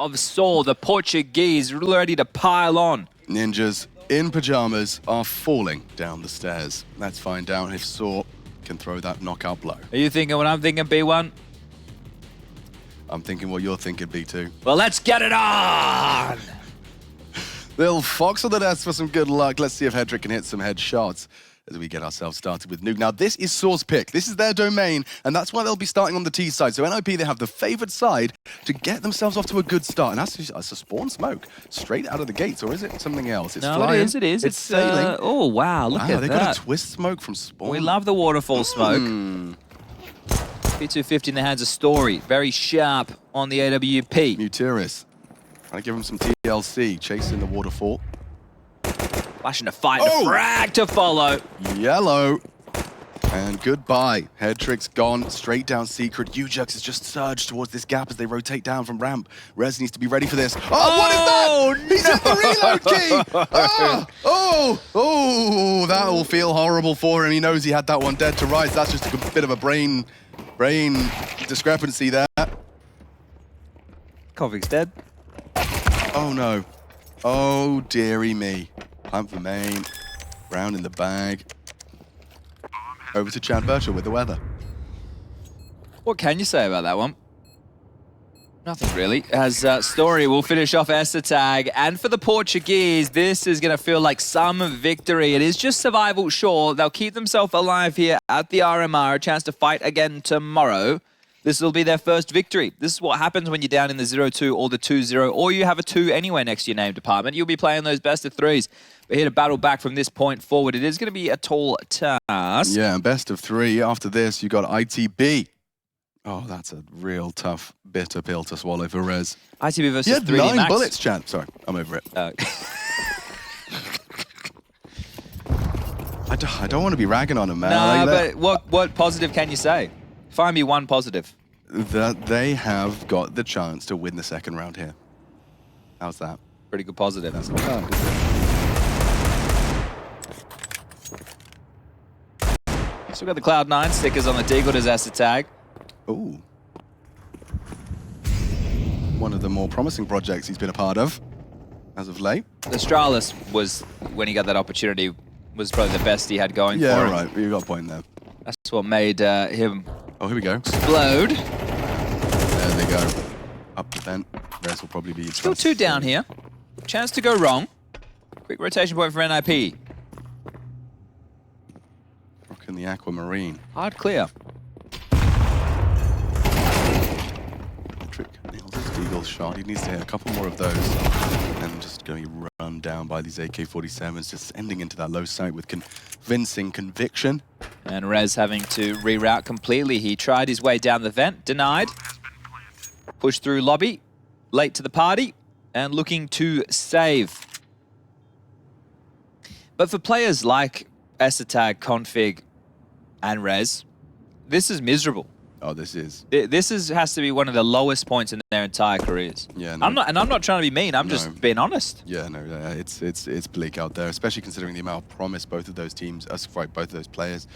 of sAw. The Portuguese ready to pile on. Ninjas in pajamas are falling down the stairs. Let's find out if sAw can throw that knockout blow. Are you thinking what I'm thinking, B1? I'm thinking what you're thinking, B2. Well, let's get it on! Little Fox on the desk for some good luck. Let's see if Hedrick can hit some headshots as we get ourselves started with Nuke. Now, this is sAw's pick. This is their domain, and that's why they'll be starting on the T side. So NiP, they have the favored side to get themselves off to a good start. And that's a spawn smoke straight out of the gates, or is it something else? It's flying. It is. It's sailing. Oh, wow, look at that. They got a twist smoke from spawn. We love the waterfall smoke. P250 in the hands of Story. Very sharp on the AWP. Muteris. Trying to give him some TLC. Chasing the waterfall. Flashing to fight, the frag to follow. Yellow. And goodbye. Hedrick's gone straight down secret. Ujux has just surged towards this gap as they rotate down from ramp. Rez needs to be ready for this. Oh, what is that? He's hit the reload key. That will feel horrible for him. He knows he had that one dead to rights. That's just a bit of a brain discrepancy there. Config's dead. Oh no. Oh dearie me. Pump for main. Round in the bag. Over to Chad Birchall with the weather. What can you say about that one? Nothing really, as Story will finish off sAw. And for the Portuguese, this is going to feel like some victory. It is just survival, sure. They'll keep themselves alive here at the RMR, a chance to fight again tomorrow. This will be their first victory. This is what happens when you're down in the 0-2 or the 2-0, or you have a 2 anyway next to your name department. You'll be playing those best of threes. We're here to battle back from this point forward. It is going to be a tall task. Yeah, best of 3. After this, you got ITB. Oh, that's a real tough, bitter pill to swallow for Rez. ITB versus 3D Max. 9 Max. bullets, Chad. Sorry, I'm over it. I don't want to be ragging on him, man. Nah, but what positive can you say? Find me one positive. That they have got the chance to win the second round here. How's that? Pretty good positive. That's not bad, is it? Still got the Cloud9 stickers on the Deagle as sAw. Ooh. One of the more promising projects he's been a part of as of late. Astralis was, when he got that opportunity, was probably the best he had going for him. Yeah, right. You got a point there. That's what made him Oh, here we go. explode. There they go. Up the vent. Rez will probably be... Still 2 down here. Chance to go wrong. Quick rotation point for NiP. Rocking the Aquamarine. Hard clear. Trick nails his Deagle shot. He needs to hit a couple more of those. And just going to be run down by these AK-47s, just ending into that low sight with convincing conviction. And Rez having to reroute completely. He tried his way down the vent, denied. Pushed through lobby, late to the party, and looking to save. But for players like sAw, Config, and Rez, this is miserable. Oh, this is. This has to be one of the lowest points in their entire careers. Yeah, no. I'm not trying to be mean. I'm just being honest. Yeah, no, it's bleak out there, especially considering the amount of promise both of those teams, both of those players,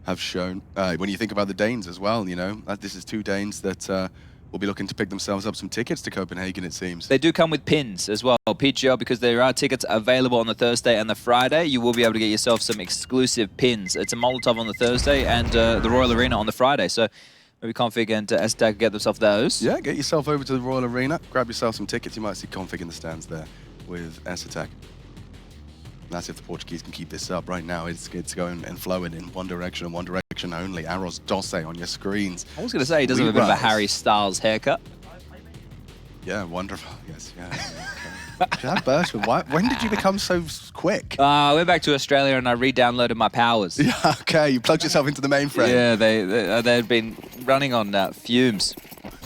have shown. When you think about the Danes as well, you know, this is 2 Danes that will be looking to pick themselves up some tickets to Copenhagen, it seems. They do come with pins as well. PGL, because there are tickets available on the Thursday and the Friday, you will be able to get yourself some exclusive pins. It's a Molotov on the Thursday and the Royal Arena on the Friday. So maybe Config and sAw get themselves those. Yeah, get yourself over to the Royal Arena, grab yourself some tickets. You might see Config in the stands there with sAw. That's if the Portuguese can keep this up. Right now, it's going and flowing in one direction and one direction only. Arrows Dosse on your screens. I was going to say, he does have a bit of a Harry Styles haircut. Yeah, wonderful. Yes, yeah. Okay. Chad Birchall, when did you become so quick? I went back to Australia and I re-downloaded my powers. Yeah, okay. You plugged yourself into the mainframe. Yeah, they had been running on fumes.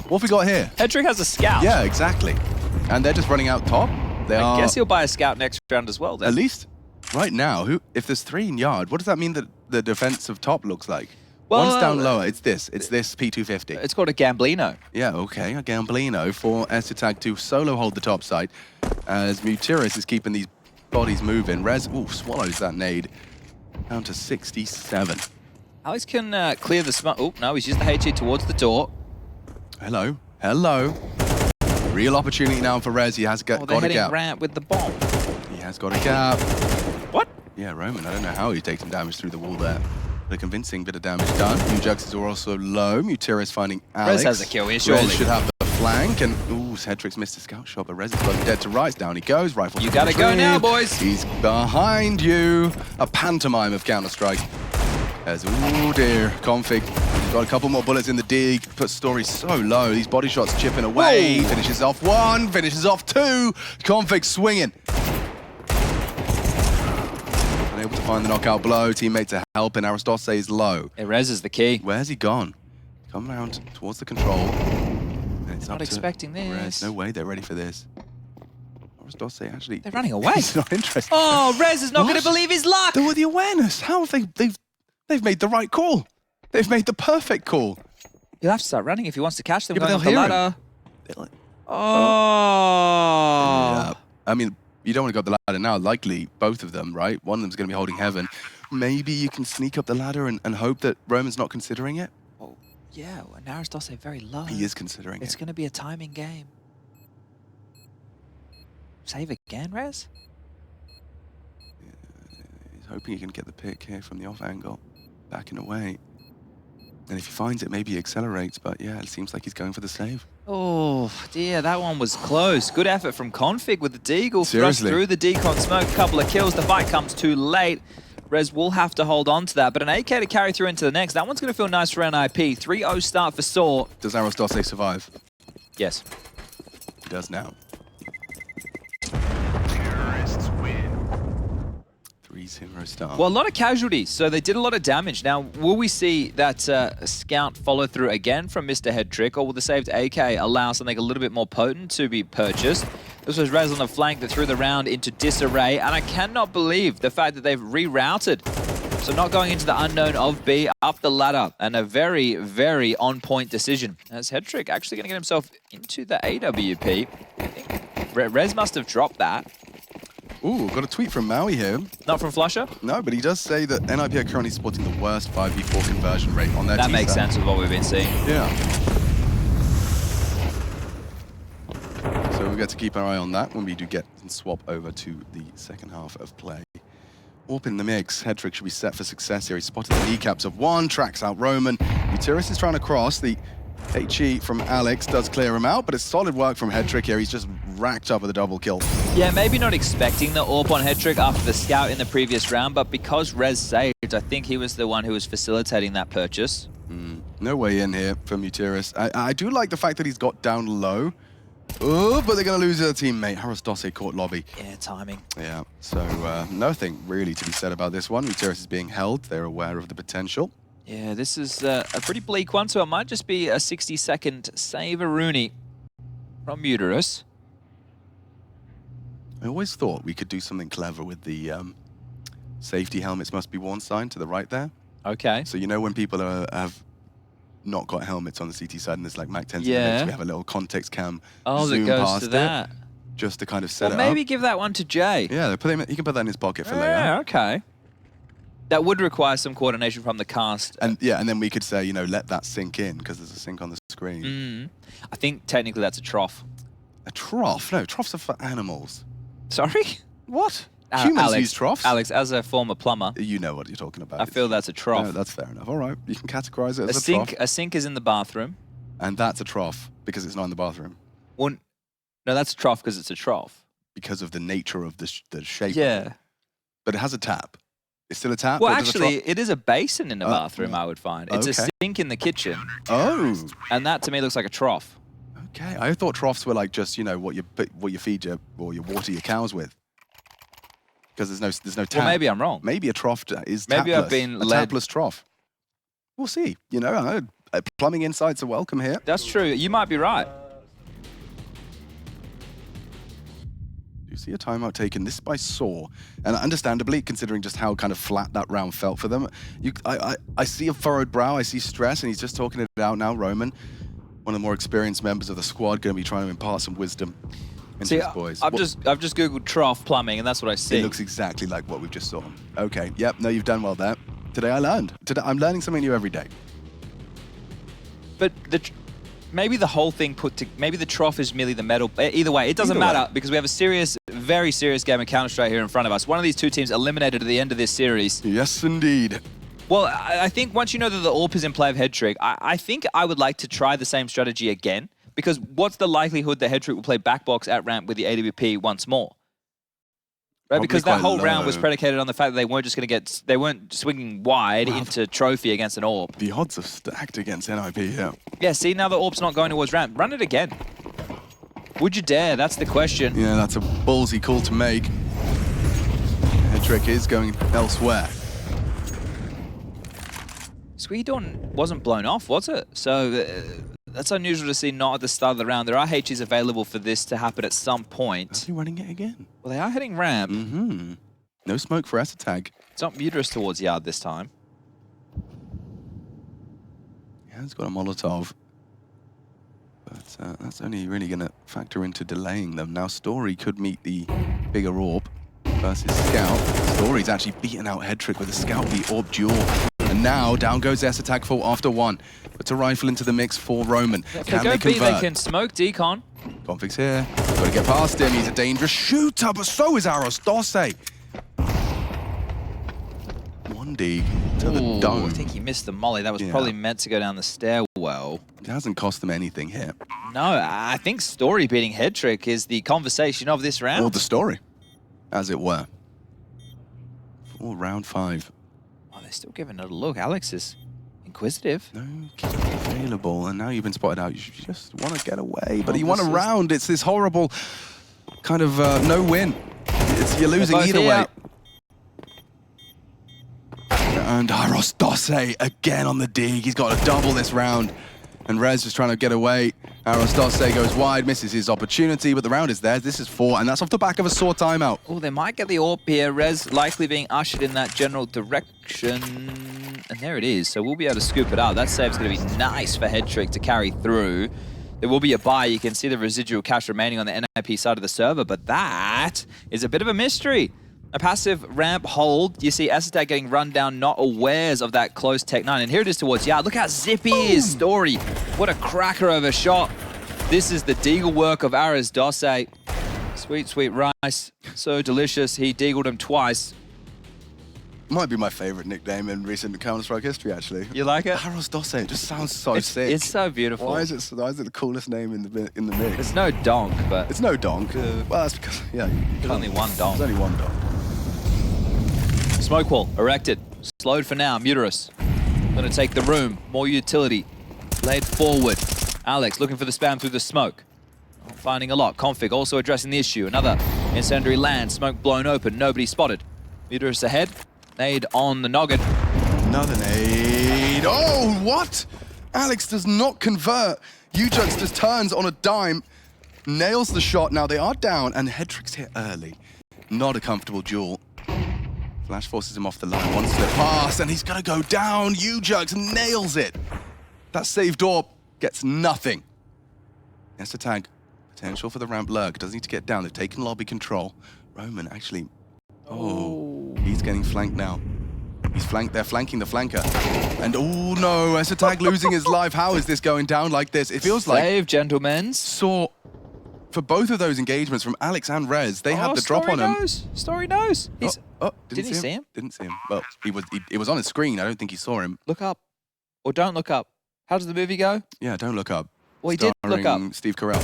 What have we got here? Hedrick has a scout. Yeah, exactly. And they're just running out top. I guess he'll buy a scout next round as well then. At least right now, if there's 3 in yard, what does that mean that the defense of top looks like? Well, one's down lower. It's this P250. It's called a Gamblino. Yeah, okay, a Gamblino for sAw to solo hold the top side as Muteris is keeping these bodies moving. Rez, swallows that nade down to 67. Alex can clear the smoke. Oh, no, he's used the HE towards the door. Hello. Hello. Real opportunity now for Rez. He has got a gap. Ramp with the bomb. He has got a gap. What? Yeah, Roman, I don't know how he takes some damage through the wall there. But a convincing bit of damage done. Ujux is also low. Mutira finning Alex. Rez has a kill here, surely. Rez should have the flank. And, ooh, Hedrix missed a scout shot, but Rez has got him dead to rights. Down he goes. Rifle. You gotta go now, boys. He's behind you. A pantomime of Counter-Strike. As, ooh dear, Config. He's got a couple more bullets in the dig. Puts Story so low. These body shots chipping away. Whoa. Finishes off one. Finishes off two. Config swinging. Able to find the knockout blow. Teammates are helping. Aristose is low. Rez is the key. Where's he gone? Come around towards the control. And it's Not expecting this. Rez. No way they're ready for this. Aristose actually. They're running away. He's not interested. Oh, Rez is not going to believe his luck. With the awareness. How have they've made the right call? They've made the perfect call. He'll have to start running if he wants to catch them. Yeah, going up the ladder. Oh. Yeah. I mean, you don't want to go up the ladder now. Likely, both of them, right? One of them's going to be holding heaven. Maybe you can sneak up the ladder and hope that Roman's not considering it. Oh, yeah. And Aristose very low. He is considering it. It's going to be a timing game. Save again, Rez? He's hoping he can get the pick here from the off angle. Backing away. And if he finds it, maybe he accelerates. But yeah, it seems like he's going for the save. Oh, dear, that one was close. Good effort from Config with the Deagle. Seriously. Thrust through the decon smoke, a couple of kills. The fight comes too late. Rez will have to hold on to that, but an AK to carry through into the next. That one's going to feel nice for NiP. 3-0 start for sAw. Does Aristose survive? Yes. He does now. 3-0 start. Well, a lot of casualties, so they did a lot of damage. Now, will we see that scout follow through again from Mr. Hedrick, or will the saved AK allow something a little bit more potent to be purchased? This was Rez on the flank that threw the round into disarray, and I cannot believe the fact that they've rerouted. So not going into the unknown of B, up the ladder, and a very, very on-point decision. As Hedrick actually going to get himself into the AWP. I think Rez must have dropped that. Ooh, got a tweet from Maui here. Not from Flusher? No, but he does say that NiP are currently sporting the worst 5v4 conversion rate on their team. That makes sense with what we've been seeing. Yeah. So we've got to keep our eye on that when we do get and swap over to the second half of play. Warp in the mix. Hedrick should be set for success here. He spotted the kneecaps of one, tracks out Roman. Utiris is trying to cross. The HE from Alex does clear him out, but it's solid work from Hedrick here. He's just racked up with a double kill. Yeah, maybe not expecting the AWP on Hedrick after the scout in the previous round, but because Rez saved, I think he was the one who was facilitating that purchase. No way in here for Mutiris. I do like the fact that he's got down low. Oh, but they're going to lose their teammate. Aristose caught lobby. Yeah, timing. Yeah, so nothing really to be said about this one. Mutiris is being held. They're aware of the potential. Yeah, this is a pretty bleak one, so it might just be a 60-second save-a-rooney from Mutiris. I always thought we could do something clever with the safety helmets must be worn sign to the right there. Okay. So you know when people have not got helmets on the CT side and there's like Mac 10s, yeah, we have a little context cam that zoom goes past to that. Just to kind of set it up. Maybe give that one to Jay. Yeah, he can put that in his pocket for later. Yeah, okay. That would require some coordination from the cast. And yeah, and then we could say, you know, let that sink in because there's a sink on the screen. I think technically that's a trough. A trough? No, troughs are for animals. Sorry? What? Humans use troughs. Alex, as a former plumber, you know what you're talking about. I feel that's a trough. No, that's fair enough. All right, you can categorize it as a trough. A sink is in the bathroom. And that's a trough because it's not in the bathroom. Well, no, that's a trough because it's a trough. Because of the nature of the shape. Yeah. But it has a tap. It's still a tap? Well, actually, it is a basin in the bathroom, I would find. It's a sink in the kitchen. Oh. And that, to me, looks like a trough. Okay, I thought troughs were like just, you know, what you feed your water your cows with. Because there's no tap. Well, maybe I'm wrong. Maybe a trough is maybe tapless. I've been a led. tapless trough. We'll see. You know, plumbing insights are welcome here. That's true. You might be right. You see a timeout taken, this by sAw, and understandably, considering just how kind of flat that round felt for them, I see a furrowed brow, I see stress, and he's just talking it out now. Roman, one of the more experienced members of the squad, going to be trying to impart some wisdom into his boys. I've just Googled trough plumbing, and that's what I see. It looks exactly like what we've just saw. Okay, yep, no, you've done well there. Today I learned. Today I'm learning something new every day. But maybe the whole thing maybe the trough is merely the medal. Either way, it doesn't matter because we have a serious, very serious game of Counter-Strike here in front of us. One of these two teams eliminated at the end of this series. Yes, indeed. Well, I think once you know that the AWP is in play of Headtrick, I think I would like to try the same strategy again, because what's the likelihood that Headtrick will play backbox at ramp with the AWP once more? Right, Probably because that whole low. round was predicated on the fact that they weren't just going to they weren't swinging wide into trophy against an AWP. The odds are stacked against NiP here. Yeah, see, now the AWP's not going towards ramp. Run it again. Would you dare? That's the question. Yeah, that's a ballsy call to make. Headtrick is going elsewhere. Squeedon wasn't blown off, was it? So that's unusual to see not at the start of the round. There are HEs available for this to happen at some point. Are they running it again? Well, they are hitting ramp. Mm-hmm. No smoke for sAw. It's not Bucharest towards yard this time. Yeah, it's got a Molotov. But that's only really going to factor into delaying them. Now, Story could meet the bigger AWP versus Scout. Story's actually beaten out Headtrick with a Scout v AWP duel. And now, down goes sAw full after one. Puts a rifle into the mix for Roman. If Can they they go B, convert? they can smoke Decon. Config's here. Got to get past him. He's a dangerous shooter, but so is Arostose. 1D to the dome. I think he missed the molly. That was probably meant to go down the stairwell. It hasn't cost them anything here. No, I think Story beating Headtrick is the conversation of this round. Or the story, as it were. For round 5. Oh, they're still giving it a look. Alex is inquisitive. No kill available, and now you've been spotted out. You just want to get away, but you want a round. It's this horrible kind of no win. You're losing either way. And Arostose again on the dig. He's got to double this round. And Rez is trying to get away. Arostose goes wide, misses his opportunity, but the round is theirs. This is 4, and that's off the back of a sore timeout. Oh, they might get the AWP here. Rez likely being ushered in that general direction. And there it is. So we'll be able to scoop it up. That save's going to be nice for Headtrick to carry through. There will be a buy. You can see the residual cash remaining on the NiP side of the server, but that is a bit of a mystery. A passive ramp hold. You see sAw getting run down, not awares of that close Tech 9. And here it is towards yard. Look how zippy he is, Story. What a cracker of a shot. This is the deagle work of Arostose. Sweet, sweet rice. So delicious. He deagled him twice. Might be my favorite nickname in recent Counter-Strike history, actually. You like it? Arostose. It just sounds so sick. It's so beautiful. Why is it the coolest name in the mix? It's no donk, but... It's no donk. Well, that's because, yeah. There's only one donk. There's only one donk. Smoke wall erected. Slowed for now. Muterus going to take the room. More utility. Laid forward. Alex looking for the spam through the smoke. Not finding a lot. Config also addressing the issue. Another incendiary land. Smoke blown open. Nobody spotted. Muterus ahead. Nade on the noggin. Another nade. Oh, what? Alex does not convert. Ujux just turns on a dime. Nails the shot. Now they are down, and Headtrick's hit early. Not a comfortable duel. Flash forces him off the line. One slip pass, and he's going to go down. Ujux nails it. That saved AWP gets nothing. sAw, potential for the ramp lurk. Doesn't need to get down. They've taken lobby control. Roman actually... Oh, he's getting flanked now. He's flanked. They're flanking the flanker. And oh no, sAw losing his life. How is this going down like this? It feels like... Save, gentlemen. Saw... For both of those engagements from Alex and Rez, they had the drop on him. Story knows. He's... Didn't he see him? Didn't see him. Well, it was on his screen. I don't think he saw him. Look up. Or don't look up. How does the movie go? Yeah, don't look up. Well, he did look up. Steve Carell.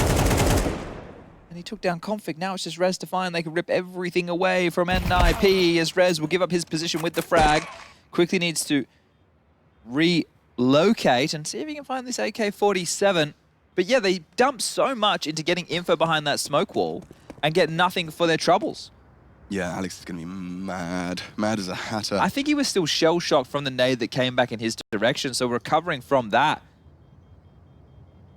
And he took down Config. Now it's just Rez to find. They can rip everything away from NiP as Rez will give up his position with the frag. Quickly needs to relocate and see if he can find this AK-47. But yeah, they dump so much into getting info behind that smoke wall and get nothing for their troubles. Yeah, Alex is going to be mad. Mad as a hatter. I think he was still shell-shocked from the nade that came back in his direction, so recovering from that.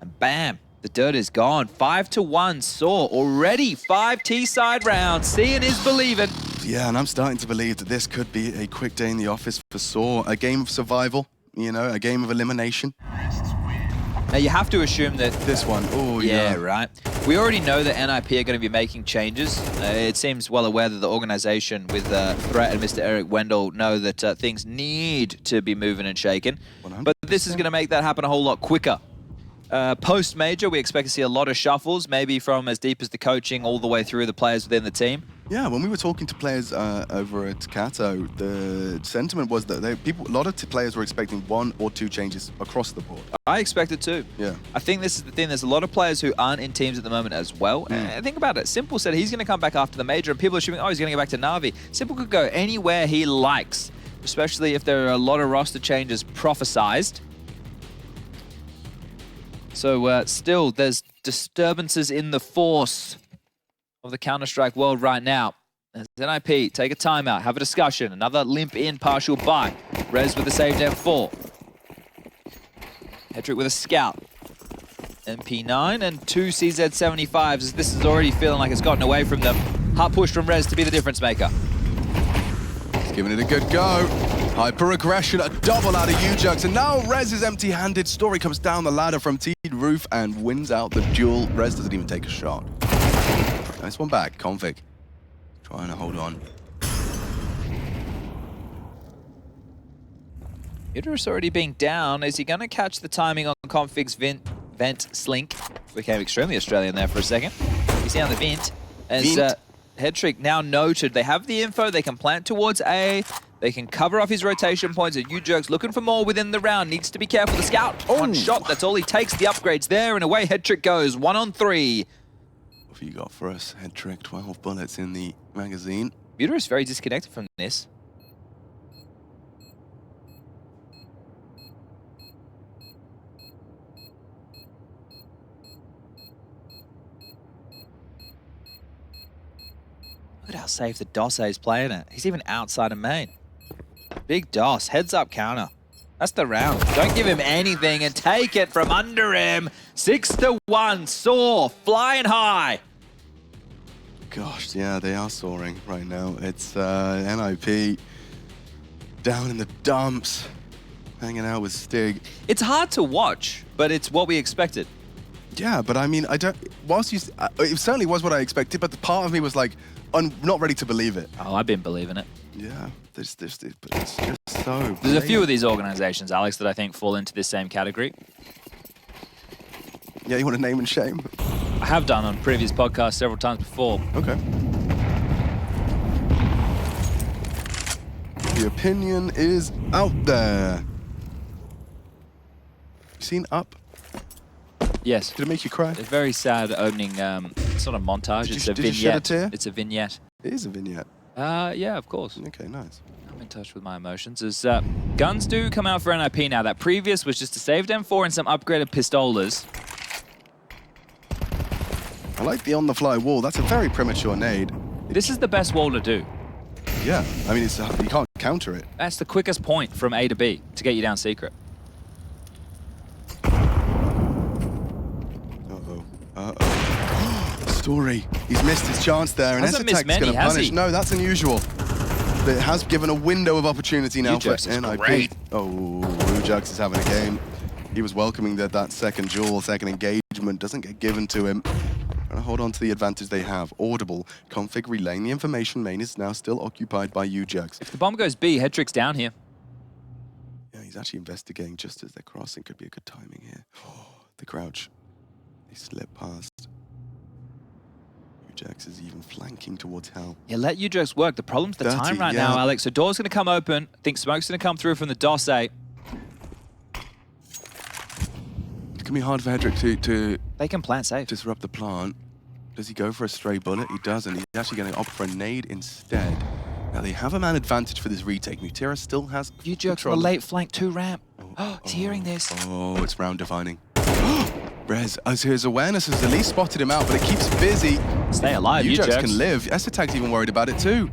And bam, the dirt is gone. 5-1, Saw already 5 T-side rounds. Seeing is believing. Yeah, and I'm starting to believe that this could be a quick day in the office for Saw. A game of survival, you know, a game of elimination. Now, you have to assume that... This one, oh, yeah. Right. We already know that NiP are going to be making changes. It seems well aware that the organization with Threat and Mr. Eric Wendell know that things need to be moving and shaking. 100%. But this is going to make that happen a whole lot quicker. Post-major, we expect to see a lot of shuffles, maybe from as deep as the coaching all the way through the players within the team. Yeah, when we were talking to players over at Kato, the sentiment was that a lot of players were expecting 1 or 2 changes across the board. I expect it too. Yeah. I think this is the thing. There's a lot of players who aren't in teams at the moment as well. And think about it. Simple said he's going to come back after the major, and people are assuming, oh, he's going to go back to Na'Vi. Simple could go anywhere he likes, especially if there are a lot of roster changes prophesized. So still, there's disturbances in the force of the Counter-Strike world right now. As NiP take a timeout, have a discussion. Another limp in, partial buy. Rez with the saved M4. Hedrick with a scout. MP9 and 2 CZ75s. This is already feeling like it's gotten away from them. Hard push from Rez to be the difference maker. He's giving it a good go. Hyper aggression, a double out of UJUX, and now Rez is empty-handed. Story comes down the ladder from T Roof and wins out the duel. Rez doesn't even take a shot. Nice one back, Config. Trying to hold on. Uterus already being down. Is he going to catch the timing on Config's vent slink? Became extremely Australian there for a second. You see on the vent. As Hedrick now noted, they have the info, they can plant towards A, they can cover off his rotation points, and UJUX looking for more within the round. Needs to be careful. The scout, one shot, that's all he takes. The upgrades there, and away Hedrick goes. 1 on 3. What have you got for us? Hedrick, 12 bullets in the magazine. Uterus very disconnected from this. Look at how safe the Dosse is playing it. He's even outside of main. Big DOS, heads up counter. That's the round. Don't give him anything and take it from under him. 6-1, sAw, flying high. Gosh, yeah, they are soaring right now. It's NiP down in the dumps, hanging out with Stig. It's hard to watch, but it's what we expected. Yeah, but I mean, I don't. Whilst you, it certainly was what I expected, but the part of me was like, I'm not ready to believe it. Oh, I've been believing it. Yeah, but it's just so. There's a few of these organizations, Alex, that I think fall into this same category. Yeah, you want to name and shame? I have done on previous podcasts several times before. Okay. The opinion is out there. You seen Up? Yes. Did it make you cry? It's a very sad opening sort of montage. Did it's you, a did vignette. you shed a tear? It's a vignette. It is a vignette. Yeah, of course. Okay, nice. I'm in touch with my emotions. As guns do come out for NiP now. That previous was just a saved M4 and some upgraded pistolas. I like the on-the-fly wall. That's a very premature nade. This is the best wall to do. Yeah, I mean, it's you can't counter it. That's the quickest point from A to B to get you down secret. Story. He's missed his chance there, and Hasn't missed sAw's going many, to has punish. he? No, that's unusual. But it has given a window of opportunity now for UJUX is NiP. great. Oh, UJUX is having a game. He was welcoming that second duel, second engagement. Doesn't get given to him. Trying to hold on to the advantage they have. Audible. Config relaying the information. Main is now still occupied by UJUX. If the bomb goes B, Hedrick's down here. Yeah, he's actually investigating just as they're crossing. Could be a good timing here. The crouch. They slip past. UJUX is even flanking towards Hell. Yeah, let UJUX work. The problem's the 30, time right yeah. now, Alex. So door's going to come open. I think smoke's going to come through from the Dosse. It's going to be hard for Hedrick to They can plant safe. disrupt the plant. Does he go for a stray bullet? He doesn't. He's actually going to opt for a nade instead. Now they have a man advantage for this retake. Mutera still has UJUX on a late flank 2 ramp. He's hearing this. Oh, it's round defining. Rez, as his awareness has at least spotted him out, but it keeps busy. Stay alive, UJUX UJUX. can live. sAw's even worried about it too.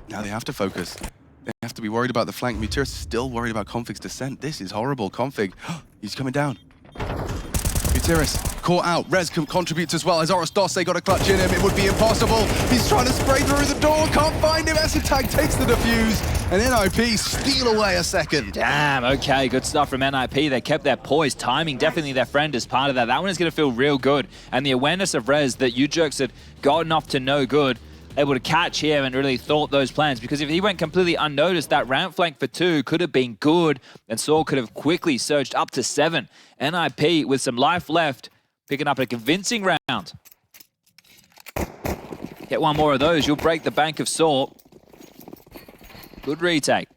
Now they have to focus. They have to be worried about the flank. Mutera's still worried about Config's descent. This is horrible. Config, he's coming down. Muteris caught out. Rez contributes as well. As Dosse got a clutch in him. It would be impossible. He's trying to spray through the door. Can't find him. sAw takes the defuse. And NiP steal away a second. Damn, okay, good stuff from NiP. They kept their poise. Timing, definitely their friend as part of that. That one is going to feel real good. And the awareness of Rez that UJUX had gotten off to no good. able to catch him and really thought those plans, because if he went completely unnoticed, that ramp flank for 2 could have been good, and sAw could have quickly surged up to 7. NiP with some life left, picking up a convincing round. Get one more of those, you'll break the bank of sAw. Good retake.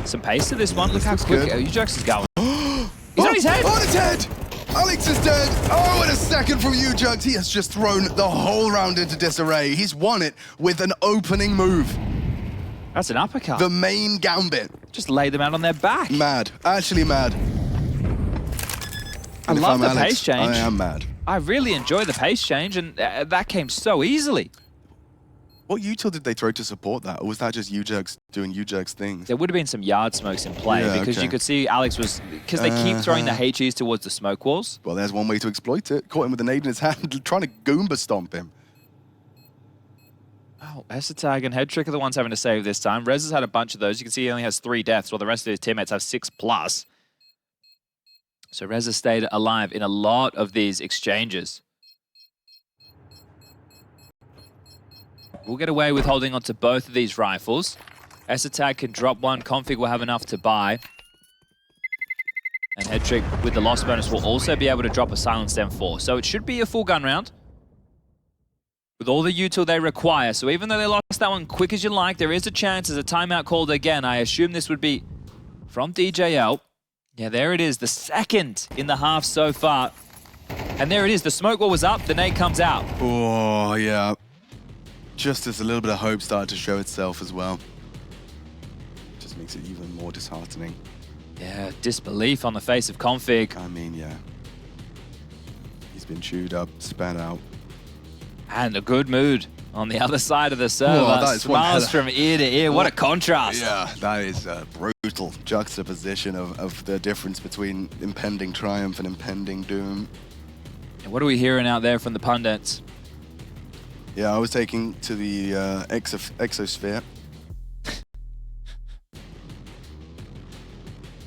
Some pace to this one. Look how quick UJUX is going. He's on his head! On his head! Alex is dead! Oh, and a second from UJUX. He has just thrown the whole round into disarray. He's won it with an opening move. That's an uppercut. The main gambit. Just lay them out on their back. Mad. Actually mad. I love the pace change. I am mad. I really enjoy the pace change, and that came so easily. What util did they throw to support that? Or was that just UJUX doing UJUX things? There would have been some yard smokes in play, because you could see Alex was... Because they keep throwing the HEs towards the smoke walls. Well, there's one way to exploit it. Caught him with a nade in his hand, trying to Goomba stomp him. Oh, sAw and Headtrick are the ones having to save this time. Rez has had a bunch of those. You can see he only has 3 deaths, while the rest of his teammates have 6+. So Rez has stayed alive in a lot of these exchanges. We'll get away with holding on to both of these rifles. sAw can drop one, Config will have enough to buy. And Headtrick with the loss bonus will also be able to drop a silenced M4. So it should be a full gun round with all the util they require. So even though they lost that one quick as you like, there is a chance as a timeout called again. I assume this would be from DJL. Yeah, there it is, the second in the half so far. And there it is, the smoke wall was up, the nade comes out. Oh, yeah. Just as a little bit of hope started to show itself as well. Just makes it even more disheartening. Yeah, disbelief on the face of Config. I mean, yeah. He's been chewed up, spat out. And a good mood on the other side of the server. Whoa, Smiles from ear to ear. What a contrast. Yeah, that is a brutal juxtaposition of the difference between impending triumph and impending doom. And what are we hearing out there from the pundits? Yeah, I was taking to the exosphere.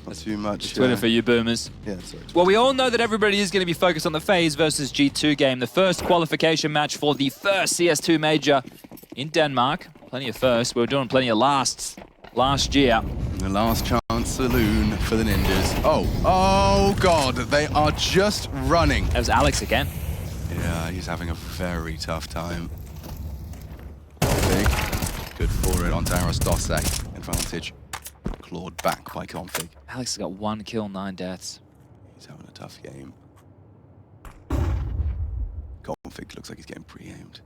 Not too much. Twitter for you boomers. Yeah, sorry. Well, we all know that everybody is going to be focused on the FaZe versus G2 game, the first qualification match for the first CS2 Major in Denmark. Plenty of firsts. We were doing plenty of lasts last year. The last chance saloon for the Ninjas. Oh God, they are just running. That was Alex again. Yeah, he's having a very tough time. Big. Good for it on Daros Dosek. Advantage. Clawed back by Config. Alex has got 1 kill, 9 deaths. He's having a tough game. Config looks like he's getting pre-aimed.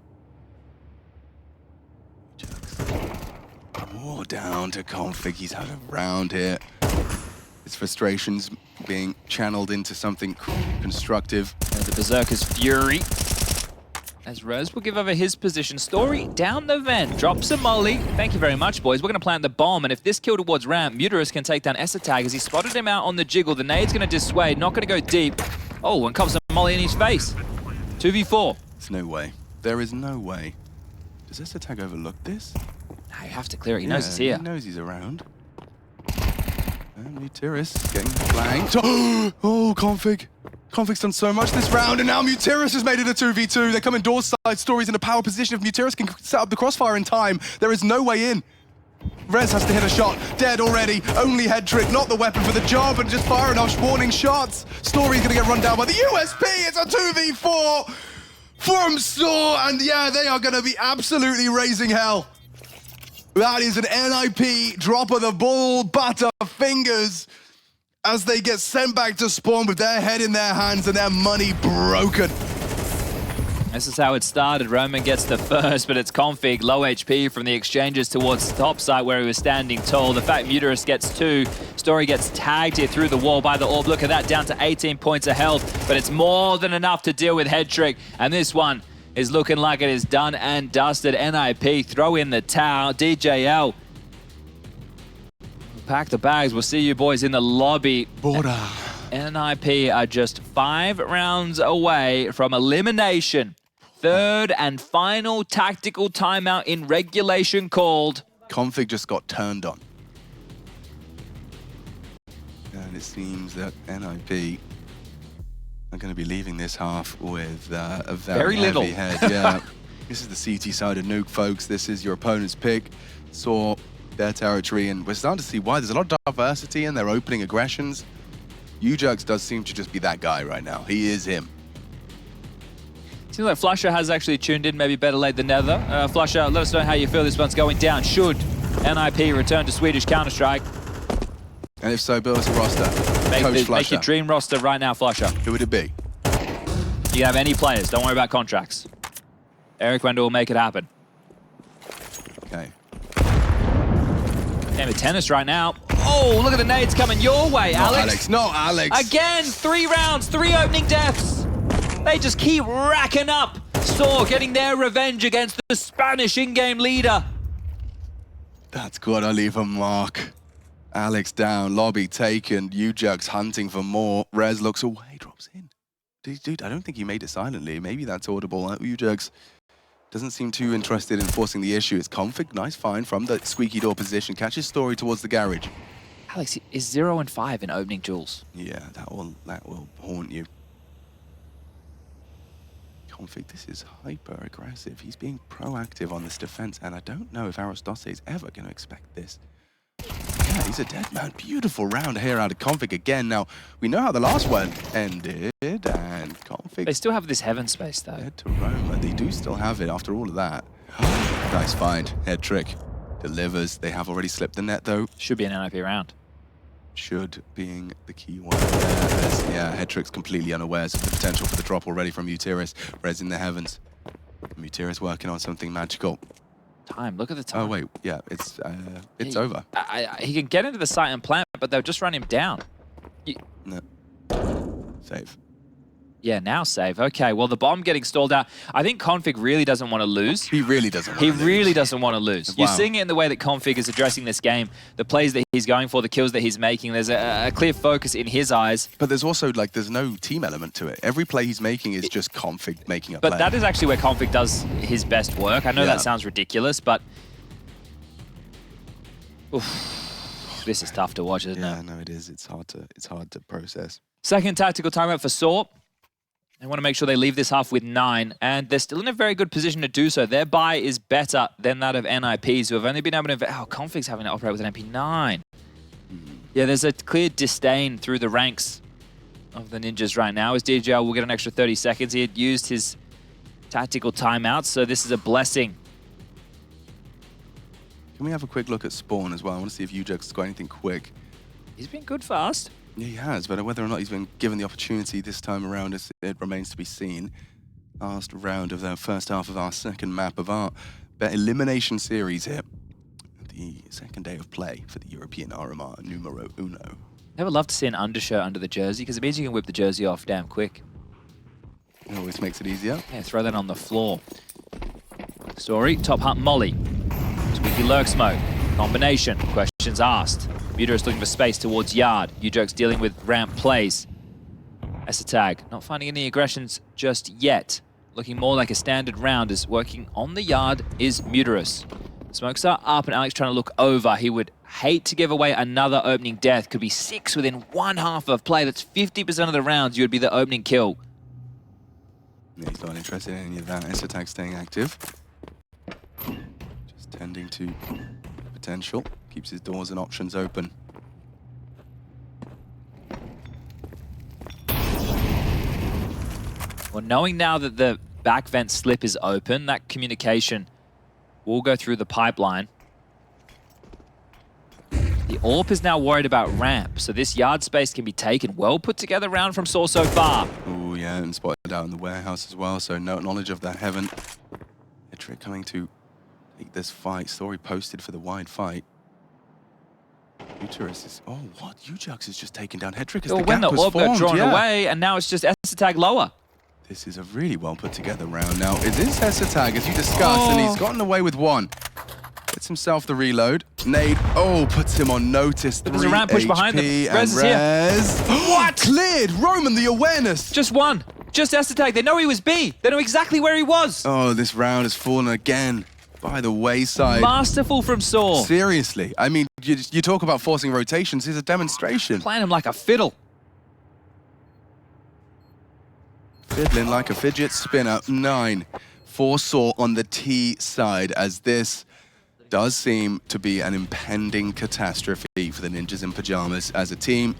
More down to Config. He's had a round here. His frustrations being channeled into something constructive. And the Berserker's fury. As Rez will give over his position. Story down the vent. Drops a molly. Thank you very much, boys. We're going to plant the bomb. And if this kill towards ramp, Muterus can take down sAw as he spotted him out on the jiggle. The nade's going to dissuade. Not going to go deep. Oh, and comes a molly in his face. 2v4. There's no way. There is no way. Does sAw overlook this? No, you have to clear it. He knows he's here. He knows he's around. And Muterus getting flanked. Oh, Config. Config's done so much this round, and now Muterus has made it a 2v2. They come in door side. Story's in a power position. If Muterus can set up the crossfire in time, there is no way in. Rez has to hit a shot. Dead already. Only Headtrick, not the weapon for the job, and just firing off warning shots. Story's going to get run down by the USP. It's a 2v4 from sAw, and yeah, they are going to be absolutely raising hell. That is an NiP drop of the ball, butter fingers, as they get sent back to spawn with their head in their hands and their money broken. This is how it started. Roman gets the first, but it's Config, low HP from the exchanges towards the top side where he was standing tall. The fact Muterus gets 2, Story gets tagged here through the wall by the orb. Look at that, down to 18 points of health, but it's more than enough to deal with Headtrick. And this one is looking like it is done and dusted. NiP throw in the towel. DJL pack the bags. We'll see you boys in the lobby. Border. NiP are just 5 rounds away from elimination. Third and final tactical timeout in regulation called. Config just got turned on. And it seems that NiP are going to be leaving this half with a very little heavy head. Yeah, this is the CT side of Nuke, folks. This is your opponent's pick. Saw their territory, and we're starting to see why. There's a lot of diversity in their opening aggressions. UJUX does seem to just be that guy right now. He is him. Seems like Flusher has actually tuned in, maybe better late than never. Flusher, let us know how you feel this one's going down. Should NiP return to Swedish Counter-Strike? And if so, build us a roster. Make your dream roster right now, Flusher. Who would it be? You can have any players. Don't worry about contracts. Eric Wendell will make it happen. Okay. Game of tennis right now. Oh, look at the nades coming your way, Alex. No, Alex. Again, 3 rounds, 3 opening deaths. They just keep racking up. sAw getting their revenge against the Spanish in-game leader. That's gotta leave a mark. Alex down, lobby taken, UJUX hunting for more. Rez looks away, drops in. Dude, I don't think he made it silently. Maybe that's audible. UJUX doesn't seem too interested in forcing the issue. It's Config, nice find from the squeaky door position. Catches Story towards the garage. Alex is 0 and 5 in opening duels. Yeah, that will haunt you. Config, this is hyper aggressive. He's being proactive on this defense, and I don't know if Arostase is ever going to expect this. Yeah, he's a dead man. Beautiful round here out of Config again. Now, we know how the last one ended, and Config... They still have this heaven space, though. Head to Roma. They do still have it after all of that. Nice find. Head trick. Delivers. They have already slipped the net, though. Should be an NiP round. Should being the key one there. Yeah, head trick's completely unawares of the potential for the drop already from Mutiris. Rez in the heavens. Mutiris working on something magical. Time. Look at the time. Oh wait, yeah, it's over. He can get into the site and plant, but they'll just run him down. No. Save. Yeah, now save. Okay, well, the bomb getting stalled out. I think Config really doesn't want to lose. He really doesn't want to lose. He really doesn't want to lose. Wow. You're seeing it in the way that Config is addressing this game, the plays that he's going for, the kills that he's making. There's a clear focus in his eyes. But there's also, like, there's no team element to it. Every play he's making is just Config making a play. But that is actually where Config does his best work. I know that sounds ridiculous, but... Oof, this is tough to watch, isn't it? Yeah, no, it is. It's hard to process. Second tactical timeout for sAw. They want to make sure they leave this half with 9, and they're still in a very good position to do so. Their buy is better than that of NiPs, who have only been able to... Oh, Config's having to operate with an MP9. Yeah, there's a clear disdain through the ranks of the Ninjas right now, as DJL will get an extra 30 seconds. He had used his tactical timeout, so this is a blessing. Can we have a quick look at Spawn as well? I want to see if UJUX has got anything quick. He's been good fast. Yeah, he has, but whether or not he's been given the opportunity this time around, it remains to be seen. Last round of the first half of our second map of our elimination series here. The second day of play for the European RMR numero uno. I would love to see an undershirt under the jersey, because it means you can whip the jersey off damn quick. It always makes it easier. Yeah, throw that on the floor. Story, top hunt Molly. Squeaky lurk smoke. Combination. Questions asked. Mutiris looking for space towards yard. UJUX dealing with ramp plays. sAw not finding any aggressions just yet. Looking more like a standard round, as working on the yard is Mutiris. Smokes are up and Alex trying to look over. He would hate to give away another opening death. Could be 6 within 1 half of play. That's 50% of the rounds. You would be the opening kill. Yeah, he's not interested in any of that. sAw staying active. Just tending to potential. Keeps his doors and options open. Well, knowing now that the back vent slip is open, that communication will go through the pipeline. The AWP is now worried about ramp, so this yard space can be taken. Well put together round from sAw so far. Oh yeah, and spotted out in the warehouse as well, so no knowledge of that heaven. A trick coming to take this fight. Story posted for the wide fight. Mutiris is... Oh, what? UJUX is just taken down. Head trick as the when gap the was AWP got formed, drawn away, and now it's just sAw lower. This is a really well put together round. Now, it is sAw, as you discussed, and he's gotten away with 1. Gets himself the reload. Nade, puts him on notice. But there's a ramp push behind them. Rez is here. What? Cleared! Roman, the awareness! Just 1. Just sAw. They know he was B. They know exactly where he was. Oh, this round has fallen again by the wayside. Masterful from sAw. Seriously. I mean, you talk about forcing rotations. Here's a demonstration. Playing him like a fiddle. fiddling like a fidget spinner. 9 for sAw on the T side, as this does seem to be an impending catastrophe for the Ninjas in Pyjamas as a team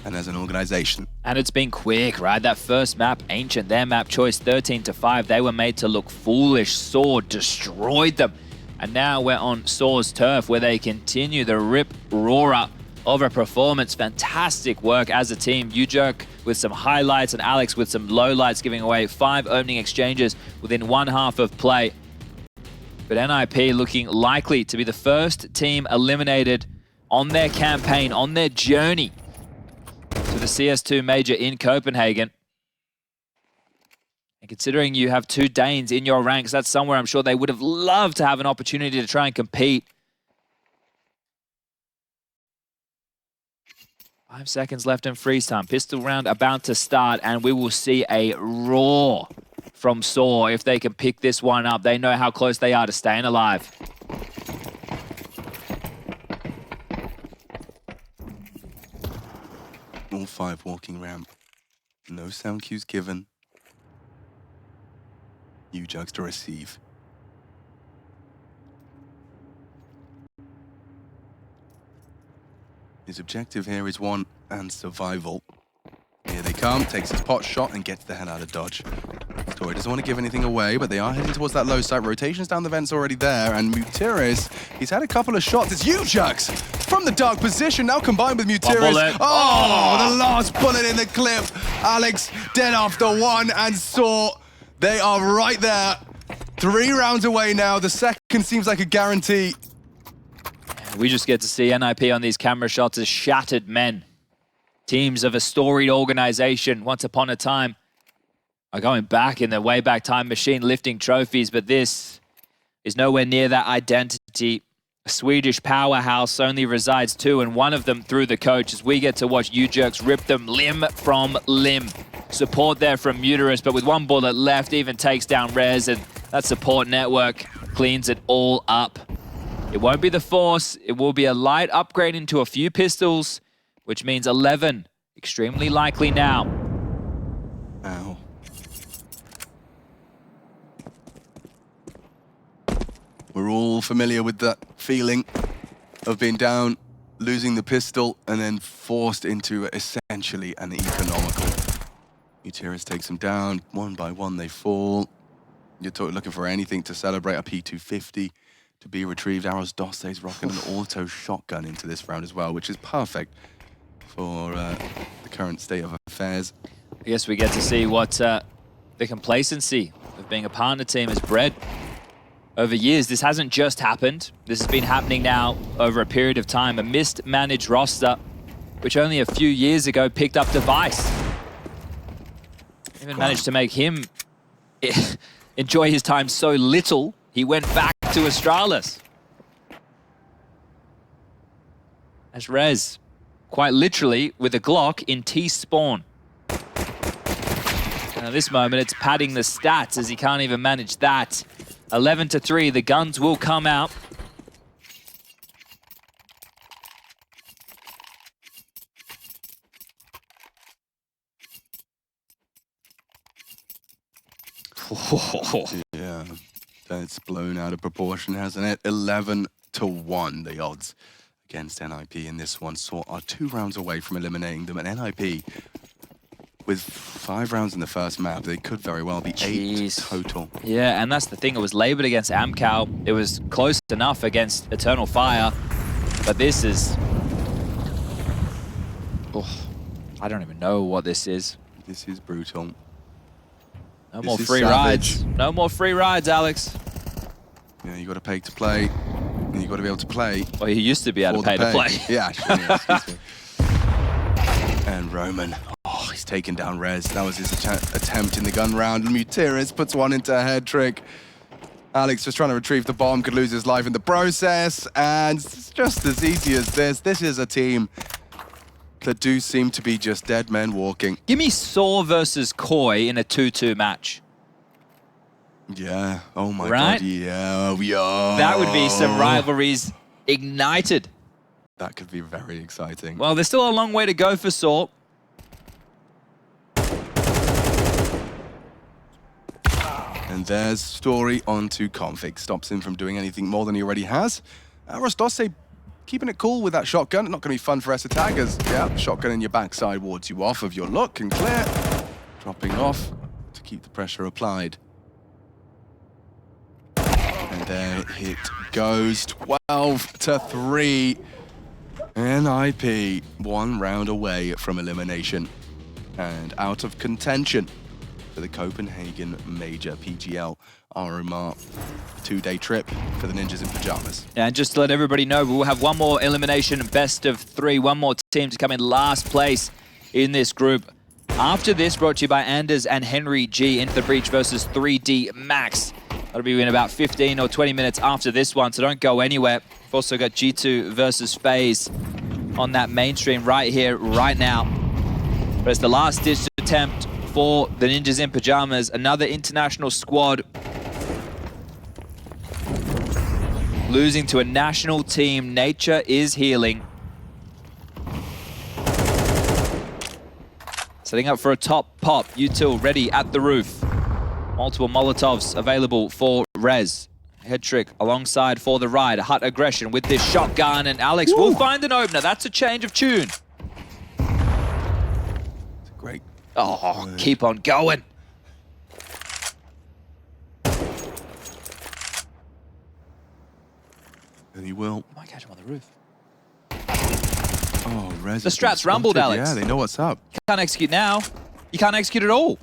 and as an organization. And it's been quick, right? That first map, Ancient, their map choice, 13-5. They were made to look foolish. sAw destroyed them. And now we're on sAw's turf, where they continue the rip-roarer of a performance. Fantastic work as a team. UJerk with some highlights and Alex with some lowlights, giving away 5 opening exchanges within 1 half of play. But NiP looking likely to be the first team eliminated on their campaign, on their journey to the CS2 Major in Copenhagen. And considering you have 2 Danes in your ranks, that's somewhere I'm sure they would have loved to have an opportunity to try and compete. 5 seconds left in freeze time. Pistol round about to start, and we will see a roar from sAw if they can pick this one up. They know how close they are to staying alive. All 5 walking ramp. No sound cues given. UJerks to receive. His objective here is 1 and survival. Here they come, takes his pot shot and gets the hell out of dodge. Story doesn't want to give anything away, but they are heading towards that low site. Rotations down the vent's already there, and Mutiris, he's had a couple of shots. It's UJerks from the dark position, now combined with Mutiris. Oh, the last bullet in the clip. Alex dead after 1, and sAw, they are right there. 3 rounds away now. The second seems like a guarantee. We just get to see NiP on these camera shots as shattered men. Teams of a storied organization once upon a time are going back in the Wayback Time Machine, lifting trophies, but this is nowhere near that identity. A Swedish powerhouse only resides 2, and one of them through the coach, as we get to watch UJerks rip them limb from limb. Support there from Mutiris, but with 1 bullet left, even takes down Rez, and that support network cleans it all up. It won't be the Force, it will be a light upgrade into a few pistols, which means 11, extremely likely now. Ow. We're all familiar with that feeling of being down, losing the pistol, and then forced into essentially an economical. Mutiris takes them down, 1 by 1 they fall. You're looking for anything to celebrate. A P250 to be retrieved. Arrows Dosse's rocking an auto shotgun into this round as well, which is perfect for the current state of affairs. I guess we get to see what the complacency of being a partner team has bred over years. This hasn't just happened. This has been happening now over a period of time. A mismanaged roster, which only a few years ago picked up Device. Even managed to make him enjoy his time so little, he went back to Astralis. As Rez, quite literally, with a Glock in T-spawn. And at this moment, it's padding the stats as he can't even manage that. 11-3, the guns will come out. Yeah, that's blown out of proportion, hasn't it? 11-1, the odds against NiP in this one. sAw are 2 rounds away from eliminating them, and NiP, with 5 rounds in the first map, they could very well be 8 total. Yeah, and that's the thing. It was labeled against AMKAL. It was close enough against Eternal Fire, but this is... Oh, I don't even know what this is. This is brutal. No more free rides. No more free rides, Alex. Yeah, you got to pay to play, and you got to be able to play. Well, you used to be able to pay to play. Yeah, actually, yeah, excuse me. And Roman, oh, he's taken down Rez. That was his attempt in the gun round. Mutiris puts 1 into a head trick. Alex just trying to retrieve the bomb, could lose his life in the process. And it's just as easy as this. This is a team that do seem to be just dead men walking. Give me sAw versus Koi in a 2-2 match. Yeah, oh my right? God, yeah. That would be some rivalries ignited. That could be very exciting. Well, there's still a long way to go for sAw. And there's Story onto Config. Stops him from doing anything more than he already has. Rostose keeping it cool with that shotgun. Not going to be fun for sAw, as yeah, shotgun in your backside wards you off of your look and clear. Dropping off to keep the pressure applied. And there it goes, 12-3. NiP, 1 round away from elimination and out of contention for the Copenhagen Major PGL RMR 2-day trip for the Ninjas in Pyjamas. And just to let everybody know, we'll have one more elimination, best of 3, one more team to come in last place in this group. After this, brought to you by Anders and Henry G, Into the Breach versus 3D Max. That'll be in about 15 or 20 minutes after this one, so don't go anywhere. We've also got G2 versus FaZe on that mainstream right here, right now. But it's the last-ditch attempt for the Ninjas in Pyjamas, another international squad losing to a national team. Nature is healing. Setting up for a top pop. Util ready at the roof. Multiple Molotovs available for Rez. Head trick alongside for the ride. Hut aggression with this shotgun, and Alex will find an opener. That's a change of tune. It's great. Oh, keep on going. And he will. Might catch him on the roof. Oh, Rez. The strats rumbled, Alex. Yeah, they know what's up. You can't execute now. You can't execute at all.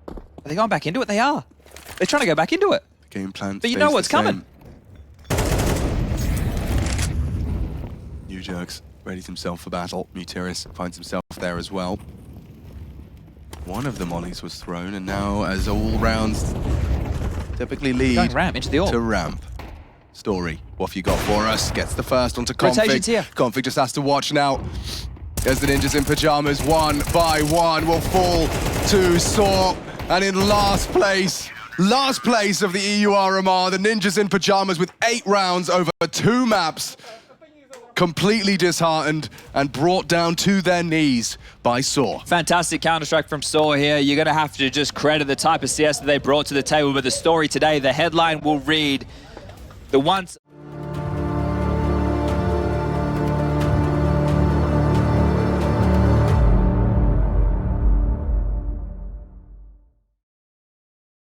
Are they going back into it? They are. They're trying to go back into it. The game plan. But you know what's coming. Nuke readies himself for battle. Bucharest finds himself there as well. One of the mollies was thrown, and now, as all rounds typically lead Going ramp into the orb. to ramp. Story, what have you got for us? Gets the first onto Config. Rotation's here. Config just has to watch now. As the Ninjas in Pyjamas, one by one, will fall to sAw. And in last place of the EU RMR, the Ninjas in Pyjamas with 8 rounds over 2 maps. Completely disheartened and brought down to their knees by sAw. Fantastic Counter-Strike from sAw here. You're going to have to just credit the type of CS that they brought to the table. But the story today, the headline will read, the once...